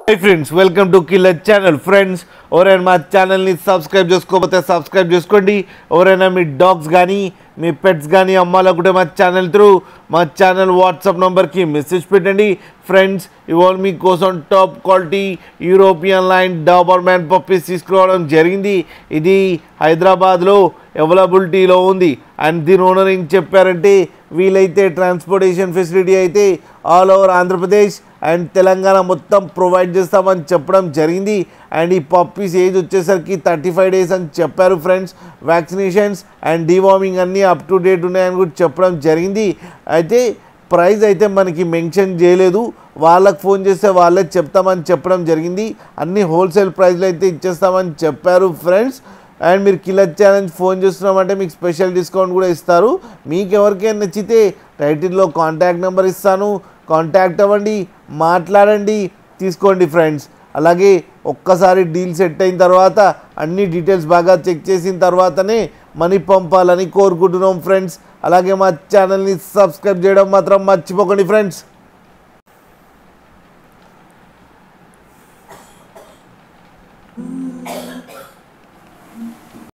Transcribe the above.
Hi friends, welcome to Killer Channel. Friends, ఎవరైనా మా ఛానల్ని సబ్స్క్రైబ్ చేసుకోకపోతే సబ్స్క్రైబ్ చేసుకోండి. ఎవరైనా మీ డాగ్స్ కానీ మీ పెట్స్ కానీ అమ్మాలనుకుంటే మా ఛానల్ వాట్సాప్ నెంబర్కి మెసేజ్ పెట్టండి. ఫ్రెండ్స్, ఇవాళ మీకోసం top quality European line Doberman puppies తీసుకురావడం జరిగింది. ఇది హైదరాబాద్లో అవైలబిలిటీలో ఉంది. అండ్ దీని ఓనర్ ఏం చెప్పారంటే వీలైతే ట్రాన్స్పోర్టేషన్ ఫెసిలిటీ అయితే all over Andhra Pradesh and Telangana మొత్తం ప్రొవైడ్ చేస్తామని చెప్పడం జరిగింది. అండ్ ఈ పప్పీస్ ఏజ్ వచ్చేసరికి 35 days అని చెప్పారు. ఫ్రెండ్స్, వ్యాక్సినేషన్స్ అండ్ డివార్మింగ్ అన్నీ అప్ టు డేట్ ఉన్నాయని కూడా చెప్పడం జరిగింది. అయితే ప్రైస్ అయితే మనకి మెన్షన్ చేయలేదు, వాళ్ళకి ఫోన్ చేస్తే వాళ్ళే చెప్తామని చెప్పడం జరిగింది. అన్ని హోల్సేల్ ప్రైస్లో అయితే ఇచ్చేస్తామని చెప్పారు. ఫ్రెండ్స్, అండ్ మీరు కిల్లర్ ఛాలెంజ్ ఫోన్ చేస్తున్నామంటే మీకు స్పెషల్ డిస్కౌంట్ కూడా ఇస్తారు. మీకు ఎవరికైనా నచ్చితే టైటిల్లో కాంటాక్ట్ నెంబర్ ఇస్తాను, కాంటాక్ట్ అవ్వండి, మాట్లాడండి, తీసుకోండి. ఫ్రెండ్స్, అలాగే ఒక్కసారి డీల్ సెట్ అయిన తర్వాత అన్ని డీటెయిల్స్ బాగా చెక్ చేసిన తర్వాతనే మనీ పంపాలని కోరుకుంటున్నాం. ఫ్రెండ్స్, అలాగే మా ఛానల్ని సబ్స్క్రైబ్ చేయడం మాత్రం మర్చిపోకండి. ఫ్రెండ్స్,